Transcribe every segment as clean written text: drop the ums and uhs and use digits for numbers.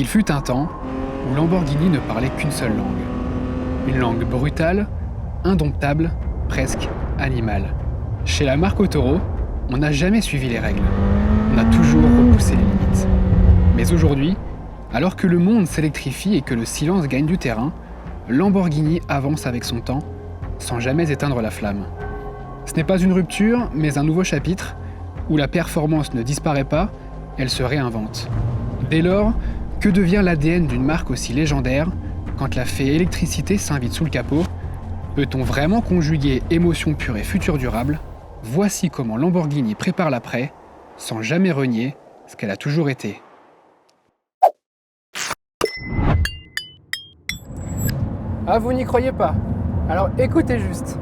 fut un temps où Lamborghini ne parlait qu'une seule langue. Une langue brutale, indomptable, presque animale. Chez la marque Autoro, on n'a jamais suivi les règles. On a toujours repoussé les limites. Mais aujourd'hui, alors que le monde s'électrifie et que le silence gagne du terrain, Lamborghini avance avec son temps, sans jamais éteindre la flamme. Ce n'est pas une rupture, mais un nouveau chapitre, où la performance ne disparaît pas, elle se réinvente. Dès lors, que devient l'ADN d'une marque aussi légendaire quand la fée électricité s'invite sous le capot? Peut-on vraiment conjuguer émotion pure et futur durable? Voici comment Lamborghini prépare l'après, sans jamais renier ce qu'elle a toujours été. Ah, vous n'y croyez pas? Alors écoutez juste.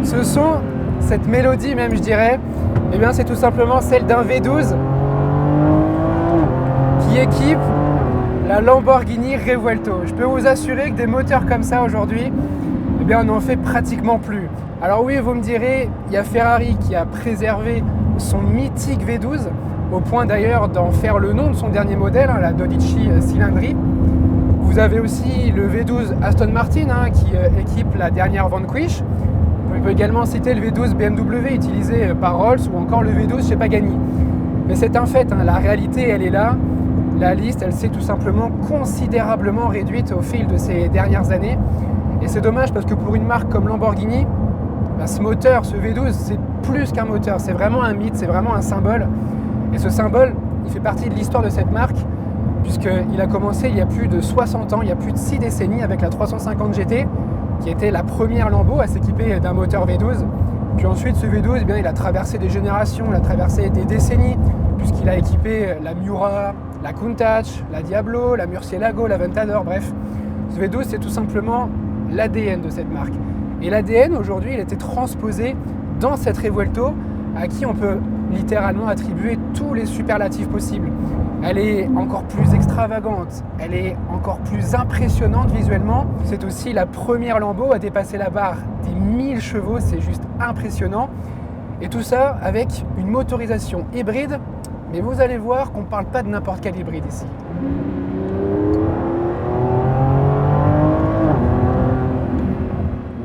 Ce son, cette mélodie même je dirais, eh bien c'est tout simplement celle d'un V12 qui équipe la Lamborghini Revuelto. Je peux vous assurer que des moteurs comme ça aujourd'hui, eh bien on n'en fait pratiquement plus. Alors oui, vous me direz, il y a Ferrari qui a préservé son mythique V12, au point d'ailleurs d'en faire le nom de son dernier modèle, la Dodici Cylindri. Vous avez aussi le V12 Aston Martin qui équipe la dernière Vanquish. On peut également citer le V12 BMW utilisé par Rolls ou encore le V12 chez Pagani. Mais c'est un fait, la réalité elle est là. La liste elle s'est tout simplement considérablement réduite au fil de ces dernières années. Et c'est dommage parce que pour une marque comme Lamborghini, ce moteur, ce V12, c'est plus qu'un moteur, c'est vraiment un mythe, c'est vraiment un symbole. Et ce symbole, il fait partie de l'histoire de cette marque, puisqu'il a commencé il y a plus de 60 ans, il y a plus de 6 décennies avec la 350 GT, qui était la première Lambo à s'équiper d'un moteur V12. Puis ensuite, ce V12, eh bien, il a traversé des générations, il a traversé des décennies, puisqu'il a équipé la Miura, la Countach, la Diablo, la Murcielago, la Aventador, bref. Ce V12, c'est tout simplement l'ADN de cette marque. Et l'ADN, aujourd'hui, il a été transposé dans cette Revuelto, à qui on peut littéralement attribuer tous les superlatifs possibles. Elle est encore plus extravagante, elle est encore plus impressionnante visuellement. C'est aussi la première Lambo à dépasser la barre des 1000 chevaux, c'est juste impressionnant. Et tout ça avec une motorisation hybride, mais vous allez voir qu'on ne parle pas de n'importe quel hybride ici.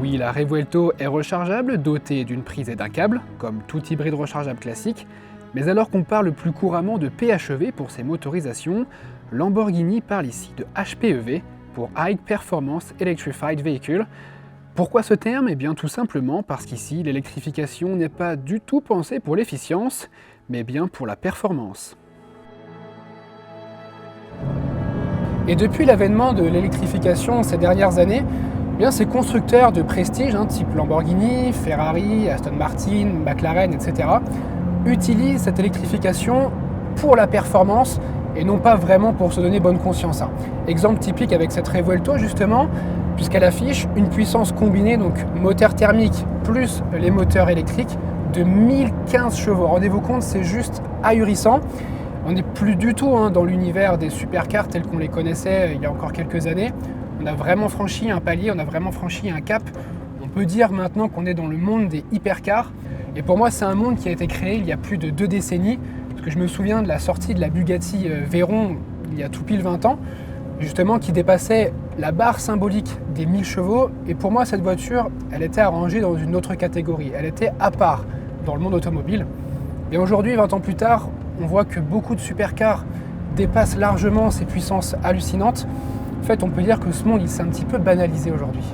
Oui, la Revuelto est rechargeable, dotée d'une prise et d'un câble, comme tout hybride rechargeable classique. Mais alors qu'on parle plus couramment de PHEV pour ses motorisations, Lamborghini parle ici de HPEV pour High Performance Electrified Vehicle. Pourquoi ce terme? Eh bien tout simplement parce qu'ici l'électrification n'est pas du tout pensée pour l'efficience, mais bien pour la performance. Et depuis l'avènement de l'électrification ces dernières années, eh bien, ces constructeurs de prestige, type Lamborghini, Ferrari, Aston Martin, McLaren, etc., utilisent cette électrification pour la performance et non pas vraiment pour se donner bonne conscience. Exemple typique avec cette Revuelto justement, puisqu'elle affiche une puissance combinée, donc moteur thermique plus les moteurs électriques, de 1015 chevaux. Rendez-vous compte, c'est juste ahurissant. On n'est plus du tout dans l'univers des supercars tels qu'on les connaissait il y a encore quelques années. On a vraiment franchi un palier, on a vraiment franchi un cap. On peut dire maintenant qu'on est dans le monde des hypercars. Et pour moi, c'est un monde qui a été créé il y a plus de 2 décennies. Parce que je me souviens de la sortie de la Bugatti Veyron il y a tout pile 20 ans, justement qui dépassait la barre symbolique des 1000 chevaux. Et pour moi, cette voiture, elle était à ranger dans une autre catégorie. Elle était à part dans le monde automobile. Et aujourd'hui, 20 ans plus tard, on voit que beaucoup de supercars dépassent largement ces puissances hallucinantes. En fait, on peut dire que ce monde, il s'est un petit peu banalisé aujourd'hui.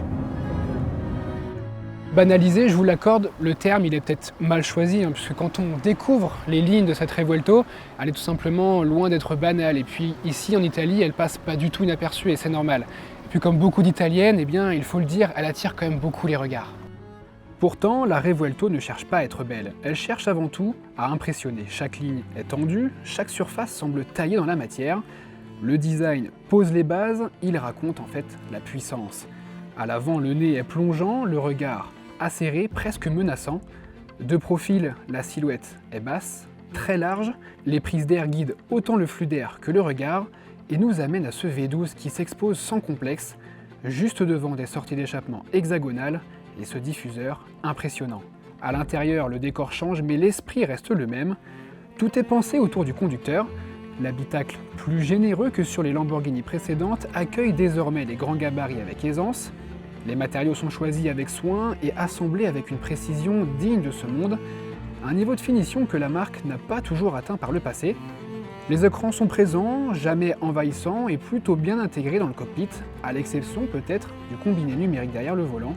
Banalisé, je vous l'accorde, le terme il est peut-être mal choisi, puisque quand on découvre les lignes de cette Revuelto, elle est tout simplement loin d'être banale. Et puis ici en Italie, elle passe pas du tout inaperçue et c'est normal. Et puis comme beaucoup d'Italiennes, eh bien, il faut le dire, elle attire quand même beaucoup les regards. Pourtant, la Revuelto ne cherche pas à être belle, elle cherche avant tout à impressionner. Chaque ligne est tendue, chaque surface semble taillée dans la matière. Le design pose les bases, il raconte en fait la puissance. À l'avant, le nez est plongeant, le regard acéré, presque menaçant. De profil, la silhouette est basse, très large, les prises d'air guident autant le flux d'air que le regard et nous amènent à ce V12 qui s'expose sans complexe, juste devant des sorties d'échappement hexagonales et ce diffuseur impressionnant. À l'intérieur, le décor change, mais l'esprit reste le même. Tout est pensé autour du conducteur. L'habitacle, plus généreux que sur les Lamborghini précédentes, accueille désormais les grands gabarits avec aisance. Les matériaux sont choisis avec soin et assemblés avec une précision digne de ce monde, un niveau de finition que la marque n'a pas toujours atteint par le passé. Les écrans sont présents, jamais envahissants et plutôt bien intégrés dans le cockpit, à l'exception peut-être du combiné numérique derrière le volant.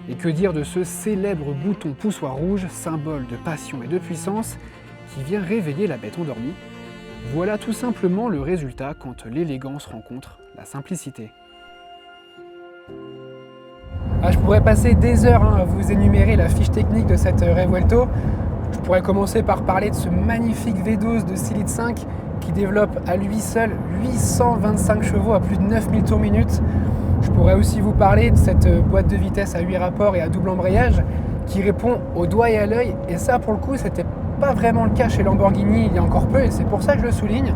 Et que dire de ce célèbre bouton poussoir rouge, symbole de passion et de puissance, qui vient réveiller la bête endormie. Voilà tout simplement le résultat quand l'élégance rencontre la simplicité. Je pourrais passer des heures à vous énumérer la fiche technique de cette Revuelto. Je pourrais commencer par parler de ce magnifique V12 de 6,5 litres qui développe à lui seul 825 chevaux à plus de 9000 tours minute. Je pourrais aussi vous parler de cette boîte de vitesse à 8 rapports et à double embrayage qui répond au doigt et à l'œil, et ça pour le coup c'était pas vraiment le cas chez Lamborghini il y a encore peu, et c'est pour ça que je le souligne.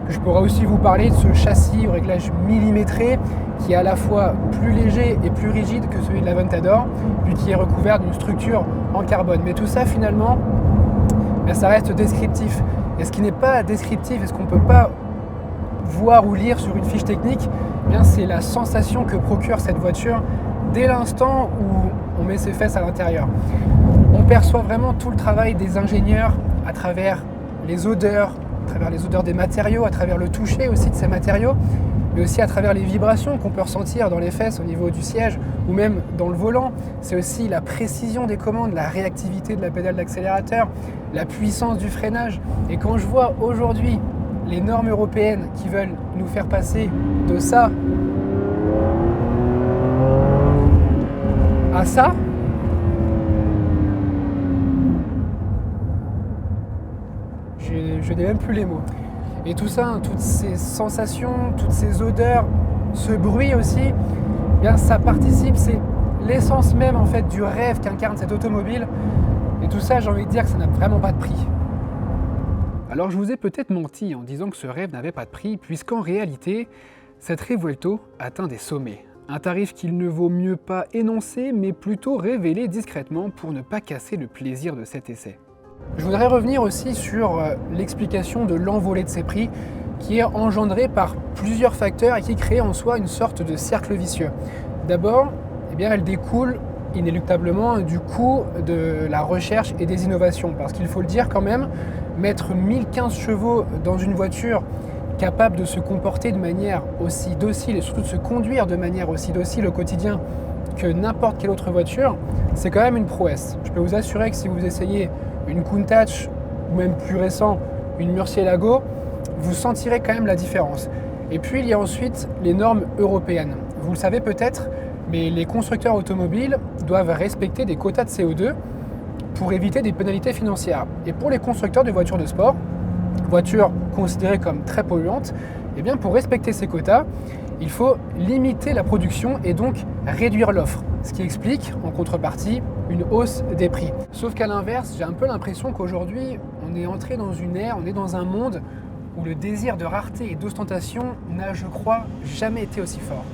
Je pourrais aussi vous parler de ce châssis au réglage millimétré qui est à la fois plus léger et plus rigide que celui de l'Aventador, puis qui est recouvert d'une structure en carbone. Mais tout ça finalement, ça reste descriptif. Et ce qui n'est pas descriptif et ce qu'on ne peut pas voir ou lire sur une fiche technique, c'est la sensation que procure cette voiture dès l'instant où on met ses fesses à l'intérieur. On perçoit vraiment tout le travail des ingénieurs à travers les odeurs, des matériaux, à travers le toucher aussi de ces matériaux, mais aussi à travers les vibrations qu'on peut ressentir dans les fesses au niveau du siège ou même dans le volant. C'est aussi la précision des commandes, la réactivité de la pédale d'accélérateur, la puissance du freinage. Et quand je vois aujourd'hui les normes européennes qui veulent nous faire passer de ça à ça, je n'ai même plus les mots. Et tout ça, toutes ces sensations, toutes ces odeurs, ce bruit aussi, ça participe, c'est l'essence même en fait du rêve qu'incarne cette automobile. Et tout ça, j'ai envie de dire que ça n'a vraiment pas de prix. Alors je vous ai peut-être menti en disant que ce rêve n'avait pas de prix, puisqu'en réalité, cette Revuelto atteint des sommets. Un tarif qu'il ne vaut mieux pas énoncer, mais plutôt révéler discrètement pour ne pas casser le plaisir de cet essai. Je voudrais revenir aussi sur l'explication de l'envolée de ces prix, qui est engendrée par plusieurs facteurs et qui crée en soi une sorte de cercle vicieux. D'abord, elle découle inéluctablement du coût de la recherche et des innovations, parce qu'il faut le dire quand même, mettre 1015 chevaux dans une voiture capable de se comporter de manière aussi docile et surtout de se conduire de manière aussi docile au quotidien que n'importe quelle autre voiture, c'est quand même une prouesse. Je peux vous assurer que si vous essayez une Countach ou même plus récent, une Murcielago, vous sentirez quand même la différence. Et puis il y a ensuite les normes européennes. Vous le savez peut-être, mais les constructeurs automobiles doivent respecter des quotas de CO2 pour éviter des pénalités financières. Et pour les constructeurs de voitures de sport, voitures considérées comme très polluantes, pour respecter ces quotas, il faut limiter la production et donc réduire l'offre. Ce qui explique, en contrepartie, une hausse des prix. Sauf qu'à l'inverse, j'ai un peu l'impression qu'aujourd'hui, on est entré dans une ère, on est dans un monde où le désir de rareté et d'ostentation n'a, je crois, jamais été aussi fort.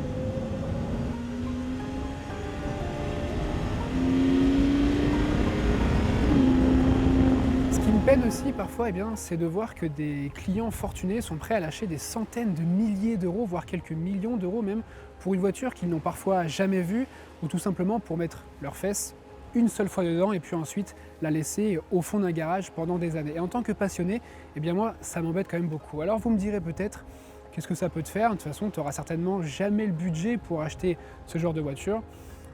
Ce qui me peine aussi parfois, c'est de voir que des clients fortunés sont prêts à lâcher des centaines de milliers d'euros, voire quelques millions d'euros même, pour une voiture qu'ils n'ont parfois jamais vue, ou tout simplement pour mettre leurs fesses une seule fois dedans et puis ensuite la laisser au fond d'un garage pendant des années. Et en tant que passionné, moi ça m'embête quand même beaucoup. Alors vous me direz peut-être, qu'est-ce que ça peut te faire? De toute façon, tu n'auras certainement jamais le budget pour acheter ce genre de voiture.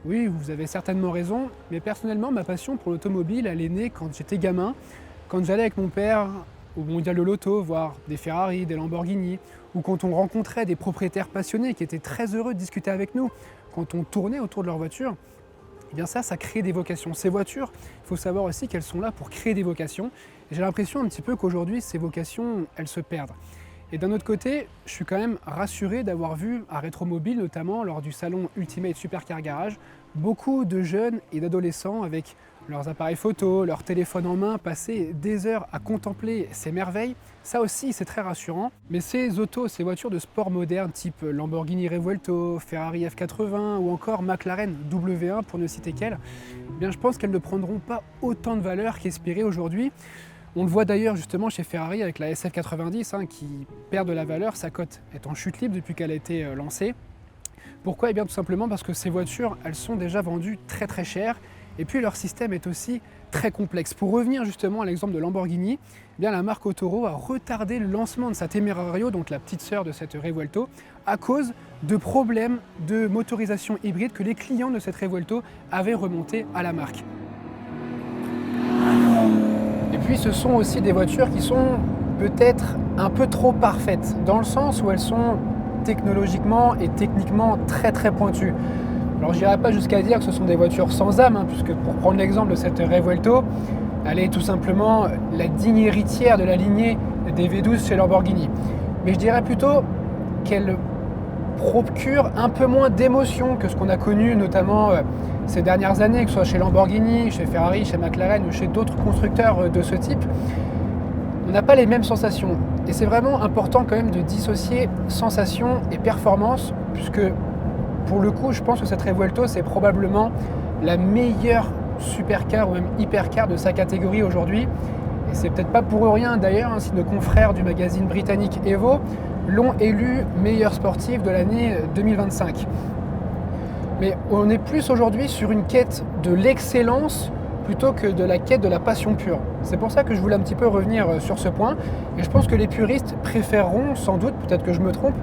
Oui, vous avez certainement raison, mais personnellement, ma passion pour l'automobile, elle est née quand j'étais gamin, quand j'allais avec mon père au Mondial de l'Auto, voir des Ferrari, des Lamborghini, ou quand on rencontrait des propriétaires passionnés qui étaient très heureux de discuter avec nous, quand on tournait autour de leur voiture, ça crée des vocations. Ces voitures, il faut savoir aussi qu'elles sont là pour créer des vocations. Et j'ai l'impression un petit peu qu'aujourd'hui, ces vocations, elles se perdent. Et d'un autre côté, je suis quand même rassuré d'avoir vu à Rétromobile, notamment lors du salon Ultimate Supercar Garage, beaucoup de jeunes et d'adolescents avec leurs appareils photo, leur téléphone en main, passer des heures à contempler ces merveilles, ça aussi c'est très rassurant. Mais ces autos, ces voitures de sport modernes type Lamborghini Revuelto, Ferrari F80 ou encore McLaren W1 pour ne citer qu'elles, eh bien je pense qu'elles ne prendront pas autant de valeur qu'espéré aujourd'hui. On le voit d'ailleurs justement chez Ferrari avec la SF90 qui perd de la valeur, sa cote est en chute libre depuis qu'elle a été lancée. Pourquoi? Eh bien tout simplement parce que ces voitures, elles sont déjà vendues très très chères et puis leur système est aussi très complexe. Pour revenir justement à l'exemple de Lamborghini, eh bien la marque Autoro a retardé le lancement de sa Temerario, donc la petite sœur de cette Revuelto, à cause de problèmes de motorisation hybride que les clients de cette Revuelto avaient remontés à la marque. Et puis ce sont aussi des voitures qui sont peut-être un peu trop parfaites, dans le sens où elles sont technologiquement et techniquement très très pointues. Alors je n'irai pas jusqu'à dire que ce sont des voitures sans âme, puisque pour prendre l'exemple de cette Revuelto, elle est tout simplement la digne héritière de la lignée des V12 chez Lamborghini. Mais je dirais plutôt qu'elle procure un peu moins d'émotion que ce qu'on a connu notamment ces dernières années, que ce soit chez Lamborghini, chez Ferrari, chez McLaren ou chez d'autres constructeurs de ce type. On n'a pas les mêmes sensations. Et c'est vraiment important quand même de dissocier sensation et performance, puisque pour le coup, je pense que cette Revuelto, c'est probablement la meilleure supercar ou même hypercar de sa catégorie aujourd'hui. Et c'est peut-être pas pour rien d'ailleurs si nos confrères du magazine britannique Evo l'ont élu meilleur sportif de l'année 2025. Mais on est plus aujourd'hui sur une quête de l'excellence plutôt que de la quête de la passion pure. C'est pour ça que je voulais un petit peu revenir sur ce point. Et je pense que les puristes préféreront sans doute, peut-être que je me trompe,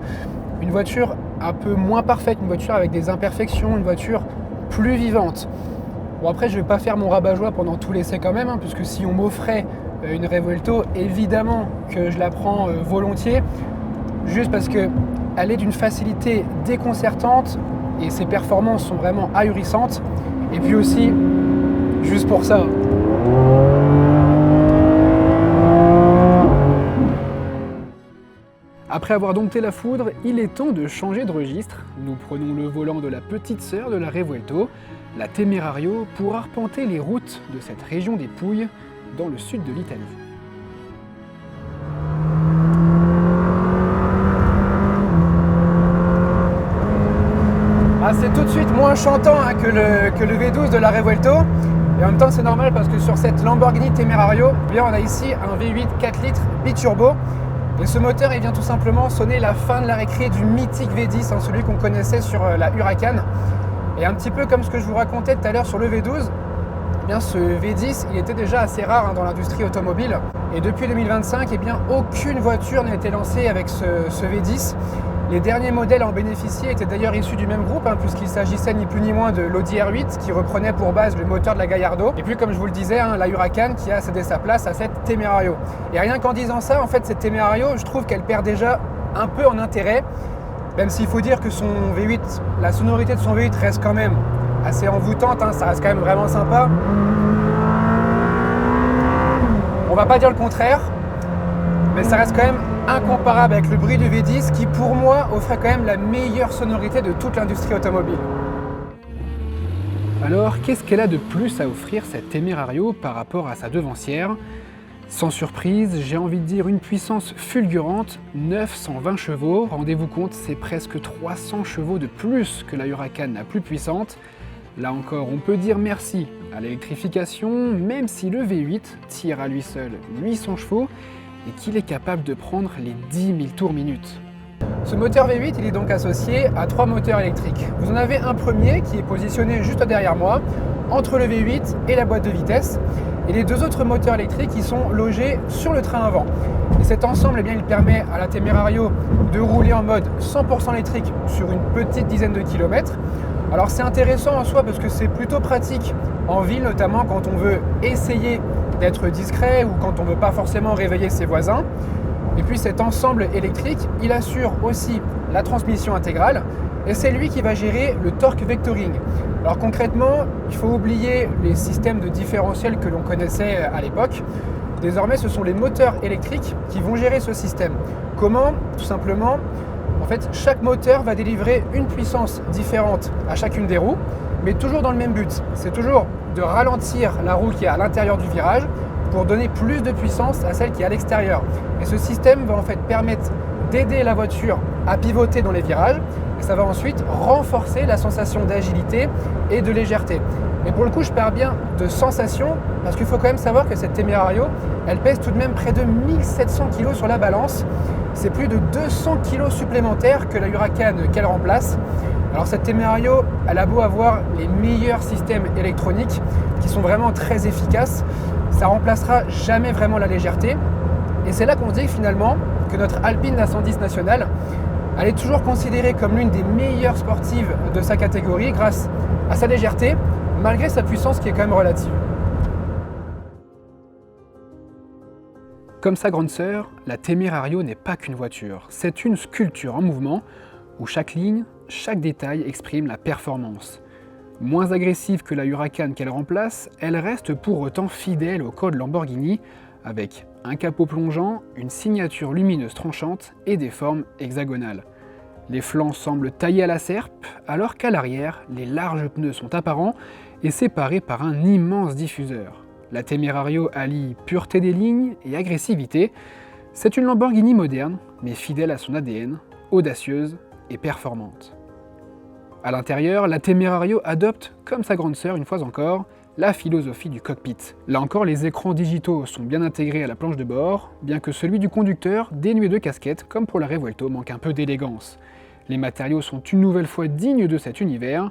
une voiture un peu moins parfaite, une voiture avec des imperfections, une voiture plus vivante. Bon après, je ne vais pas faire mon rabat-joie pendant tout l'essai quand même, puisque si on m'offrait une Revuelto, évidemment que je la prends volontiers, juste parce qu'elle est d'une facilité déconcertante et ses performances sont vraiment ahurissantes. Et puis aussi, juste pour ça. Après avoir dompté la foudre, il est temps de changer de registre. Nous prenons le volant de la petite sœur de la Revuelto, la Temerario, pour arpenter les routes de cette région des Pouilles, dans le sud de l'Italie. C'est tout de suite moins chantant que le V12 de la Revuelto. Et en même temps, c'est normal parce que sur cette Lamborghini Temerario, eh bien, on a ici un V8 4 litres biturbo. Et ce moteur, il vient tout simplement sonner la fin de la récré du mythique V10, celui qu'on connaissait sur la Huracan. Et un petit peu comme ce que je vous racontais tout à l'heure sur le V12, eh bien, ce V10, il était déjà assez rare dans l'industrie automobile. Et depuis 2025, eh bien, aucune voiture n'a été lancée avec ce V10. Les derniers modèles à en bénéficier étaient d'ailleurs issus du même groupe, puisqu'il s'agissait ni plus ni moins de l'Audi R8 qui reprenait pour base le moteur de la Gallardo. Et puis comme je vous le disais, la Huracan qui a cédé sa place à cette Temerario. Et rien qu'en disant ça, en fait cette Temerario, je trouve qu'elle perd déjà un peu en intérêt, même s'il faut dire que son V8, la sonorité de son V8 reste quand même assez envoûtante, ça reste quand même vraiment sympa. On va pas dire le contraire, mais ça reste quand même incomparable avec le bruit du V10 qui pour moi offrait quand même la meilleure sonorité de toute l'industrie automobile. Alors qu'est-ce qu'elle a de plus à offrir cette Temerario par rapport à sa devancière? Sans surprise, j'ai envie de dire une puissance fulgurante, 920 chevaux, rendez-vous compte, c'est presque 300 chevaux de plus que la Huracan la plus puissante. Là encore, on peut dire merci à l'électrification, même si le V8 tire à lui seul 800 chevaux, et qu'il est capable de prendre les 10 000 tours minute. Ce moteur V8, il est donc associé à 3 moteurs électriques. Vous en avez un premier qui est positionné juste derrière moi, entre le V8 et la boîte de vitesse, et les 2 autres moteurs électriques qui sont logés sur le train avant. Et cet ensemble, eh bien, il permet à la Temerario de rouler en mode 100% électrique sur une petite dizaine de kilomètres. Alors c'est intéressant en soi parce que c'est plutôt pratique en ville, notamment quand on veut essayer d'être discret ou quand on ne veut pas forcément réveiller ses voisins. Et puis cet ensemble électrique, il assure aussi la transmission intégrale et c'est lui qui va gérer le torque vectoring. Alors concrètement, il faut oublier les systèmes de différentiel que l'on connaissait à l'époque. Désormais, ce sont les moteurs électriques qui vont gérer ce système. Comment? Tout simplement, en fait, chaque moteur va délivrer une puissance différente à chacune des roues, mais toujours dans le même but. C'est toujours de ralentir la roue qui est à l'intérieur du virage pour donner plus de puissance à celle qui est à l'extérieur. Et ce système va en fait permettre d'aider la voiture à pivoter dans les virages et ça va ensuite renforcer la sensation d'agilité et de légèreté. Mais pour le coup, je parle bien de sensation parce qu'il faut quand même savoir que cette Temerario, elle pèse tout de même près de 1700 kg sur la balance. C'est plus de 200 kg supplémentaires que la Huracan qu'elle remplace. Alors cette Temerario, elle a beau avoir les meilleurs systèmes électroniques qui sont vraiment très efficaces, ça remplacera jamais vraiment la légèreté. Et c'est là qu'on se dit finalement que notre Alpine A110 nationale, elle est toujours considérée comme l'une des meilleures sportives de sa catégorie grâce à sa légèreté, malgré sa puissance qui est quand même relative. Comme sa grande sœur, la Temerario n'est pas qu'une voiture, c'est une sculpture en mouvement où chaque ligne, chaque détail exprime la performance. Moins agressive que la Huracan qu'elle remplace, elle reste pour autant fidèle au code Lamborghini, avec un capot plongeant, une signature lumineuse tranchante et des formes hexagonales. Les flancs semblent taillés à la serpe, alors qu'à l'arrière, les larges pneus sont apparents et séparés par un immense diffuseur. La Temerario allie pureté des lignes et agressivité. C'est une Lamborghini moderne, mais fidèle à son ADN, audacieuse et performante. À l'intérieur, la Temerario adopte, comme sa grande sœur une fois encore, la philosophie du cockpit. Là encore, les écrans digitaux sont bien intégrés à la planche de bord, bien que celui du conducteur, dénué de casquette, comme pour la Revuelto, manque un peu d'élégance. Les matériaux sont une nouvelle fois dignes de cet univers.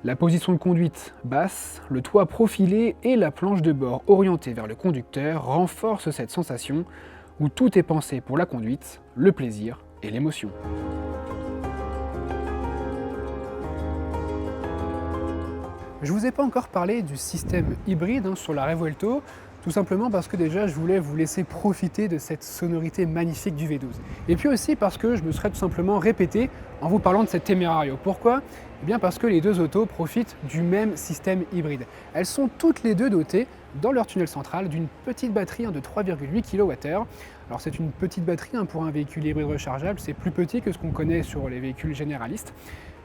La position de conduite basse, le toit profilé et la planche de bord orientée vers le conducteur renforcent cette sensation où tout est pensé pour la conduite, le plaisir et l'émotion. Je ne vous ai pas encore parlé du système hybride sur la Revuelto, tout simplement parce que déjà je voulais vous laisser profiter de cette sonorité magnifique du V12. Et puis aussi parce que je me serais tout simplement répété en vous parlant de cette Temerario. Pourquoi ? Eh bien parce que les deux autos profitent du même système hybride. Elles sont toutes les deux dotées, dans leur tunnel central, d'une petite batterie de 3,8 kWh. Alors c'est une petite batterie pour un véhicule hybride rechargeable, c'est plus petit que ce qu'on connaît sur les véhicules généralistes.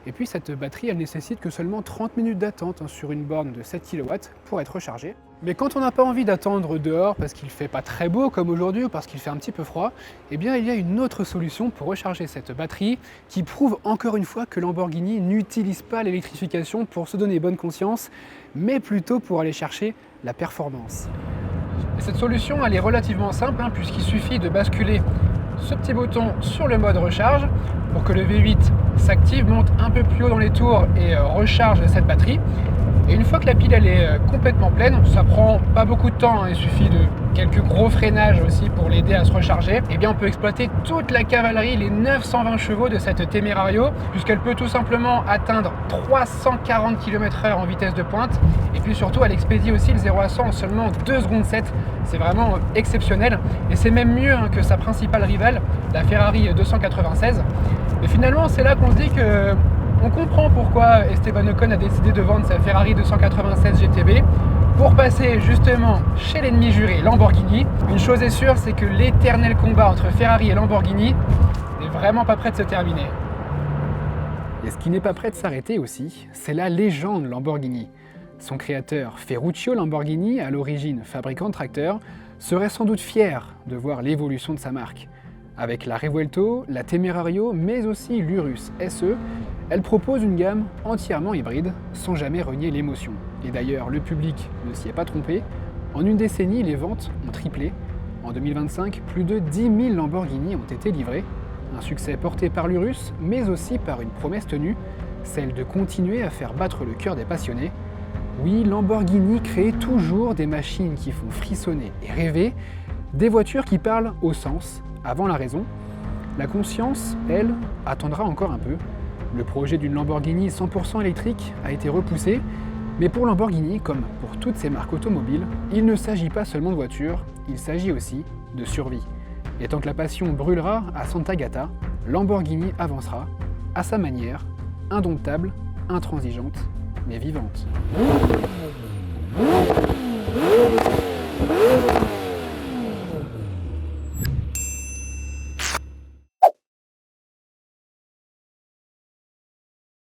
Et puis cette batterie, elle nécessite que seulement 30 minutes d'attente sur une borne de 7 kW pour être rechargée. Mais quand on n'a pas envie d'attendre dehors parce qu'il ne fait pas très beau comme aujourd'hui ou parce qu'il fait un petit peu froid, eh bien il y a une autre solution pour recharger cette batterie qui prouve encore une fois que Lamborghini n'utilise pas l'électrification pour se donner bonne conscience, mais plutôt pour aller chercher la performance. Et cette solution, elle est relativement simple puisqu'il suffit de basculer ce petit bouton sur le mode recharge pour que le V8 s'active, monte un peu plus haut dans les tours et recharge cette batterie. Et une fois que la pile elle est complètement pleine, ça prend pas beaucoup de temps, il suffit de quelques gros freinages aussi pour l'aider à se recharger, et bien on peut exploiter toute la cavalerie, les 920 chevaux de cette Temerario, puisqu'elle peut tout simplement atteindre 340 km/h en vitesse de pointe, et puis surtout elle expédie aussi le 0 à 100 en seulement 2 secondes 7, c'est vraiment exceptionnel, et c'est même mieux que sa principale rivale, la Ferrari 296. Et finalement c'est là qu'on se dit que on comprend pourquoi Esteban Ocon a décidé de vendre sa Ferrari 296 GTB pour passer justement chez l'ennemi juré Lamborghini. Une chose est sûre, c'est que l'éternel combat entre Ferrari et Lamborghini n'est vraiment pas prêt de se terminer. Et ce qui n'est pas prêt de s'arrêter aussi, c'est la légende Lamborghini. Son créateur Ferruccio Lamborghini, à l'origine fabricant de tracteurs, serait sans doute fier de voir l'évolution de sa marque. Avec la Revuelto, la Temerario, mais aussi l'Urus SE, elle propose une gamme entièrement hybride, sans jamais renier l'émotion. Et d'ailleurs, le public ne s'y est pas trompé. En une décennie, les ventes ont triplé. En 2025, plus de 10 000 Lamborghini ont été livrés. Un succès porté par l'Urus, mais aussi par une promesse tenue, celle de continuer à faire battre le cœur des passionnés. Oui, Lamborghini crée toujours des machines qui font frissonner et rêver, des voitures qui parlent au sens, avant la raison. La conscience, elle, attendra encore un peu. Le projet d'une Lamborghini 100% électrique a été repoussé, mais pour Lamborghini, comme pour toutes ces marques automobiles, il ne s'agit pas seulement de voitures, il s'agit aussi de survie. Et tant que la passion brûlera à Sant'Agata, Lamborghini avancera, à sa manière, indomptable, intransigeante, mais vivante.